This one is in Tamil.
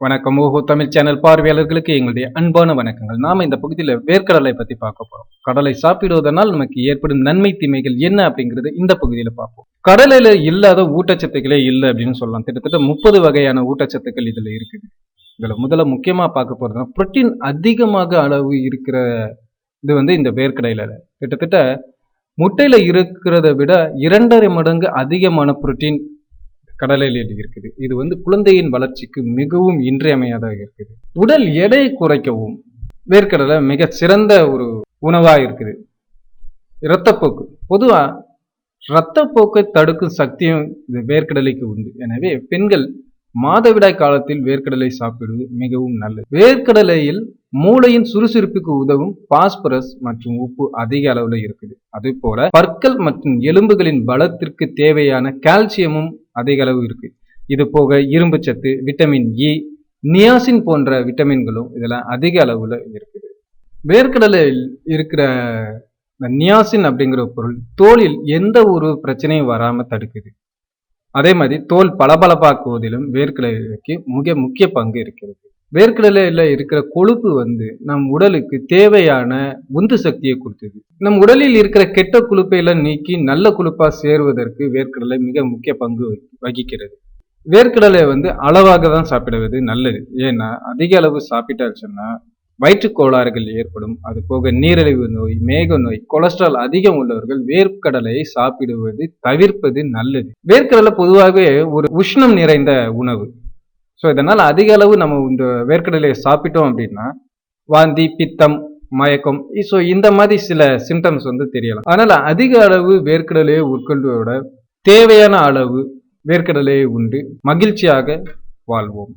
வணக்கம். ஓஹோ தமிழ் சேனல் பார்வையாளர்களுக்கு எங்களுடைய அன்பான வணக்கங்கள். நாம இந்த பகுதியில் வேர்க்கடலை பத்தி பார்க்க போறோம். கடலை சாப்பிடுவதனால் நமக்கு ஏற்படும் நன்மை தீமைகள் என்ன அப்படிங்கறது இந்த பகுதியில் பார்ப்போம். கடலையில இல்லாத ஊட்டச்சத்துக்களே இல்லை அப்படின்னு சொல்லலாம். கிட்டத்தட்ட 30 வகையான ஊட்டச்சத்துக்கள் இதுல இருக்குது. இதுல முதல்ல முக்கியமா பார்க்க போறதுனா புரோட்டீன் அதிகமாக அளவு இருக்கிற இது இந்த வேர்க்கடலையில கிட்டத்தட்ட முட்டையில இருக்கிறத விட 2.5 மடங்கு அதிகமான புரோட்டீன் கடலையில் இருக்குது. இது குழந்தையின் வளர்ச்சிக்கு மிகவும் இன்றியமையாதாக இருக்குது. உடல் எடை குறைக்கவும் வேர்க்கடலை மிக சிறந்த ஒரு உணவா இருக்குது. இரத்தப்போக்கு பொதுவா இரத்தப்போக்கை தடுக்கும் சக்தியும் இது வேர்க்கடலைக்கு உண்டு. எனவே பெண்கள் மாதவிடாய் காலத்தில் வேர்க்கடலை சாப்பிடுவது மிகவும் நல்லது. வேர்க்கடலையில் மூளையின் சுறுசுறுப்புக்கு உதவும் பாஸ்பரஸ் மற்றும் உப்பு அதிக அளவுல இருக்குது. அதே போல பற்கள் மற்றும் எலும்புகளின் பலத்திற்கு தேவையான கால்சியமும் அதிக அளவு இருக்கு. இது போக இரும்பு சத்து, விட்டமின் இ, நியாசின் போன்ற விட்டமின்களும் இதெல்லாம் அதிக அளவுல இருக்குது. வேர்க்கடலையில் இருக்கிற நியாசின் அப்படிங்கிற பொருள் தோலில் எந்த ஒரு பிரச்சனையும் வராம தடுக்குது. அதே மாதிரி தோல் பளபளப்பாக்குவதிலும் வேர்க்கடலைக்கு மிக முக்கிய பங்கு இருக்கிறது. வேர்க்கடலையில இருக்கிற கொழுப்பு நம் உடலுக்கு தேவையான உந்து சக்தியை கொடுத்தது. நம் உடலில் இருக்கிற கெட்ட கொழுப்பை எல்லாம் நீக்கி நல்ல கொழுப்பா சேருவதற்கு வேர்க்கடலை மிக முக்கிய பங்கு வகிக்கிறது. வேர்க்கடலை அளவாக தான் சாப்பிடுவது நல்லது. ஏன்னா அதிக அளவு சாப்பிட்டாச்சுன்னா வயிற்று கோளாறுகள் ஏற்படும். அது போக நீரிழிவு நோய், மேக நோய், கொலஸ்ட்ரால் அதிகம் உள்ளவர்கள் வேர்க்கடலையை சாப்பிடுவது தவிர்ப்பது நல்லது. வேர்க்கடலை பொதுவாகவே ஒரு உஷ்ணம் நிறைந்த உணவு. ஸோ இதனால் அதிக அளவு நம்ம இந்த வேர்க்கடலையை சாப்பிட்டோம் அப்படின்னா வாந்தி, பித்தம், மயக்கம், ஸோ இந்த மாதிரி சில சிம்டம்ஸ் தெரியலாம். அதனால அதிக அளவு வேர்க்கடலையை உட்கொள்வதோட தேவையான அளவு வேர்க்கடலையை உண்டு மகிழ்ச்சியாக வாழ்வோம்.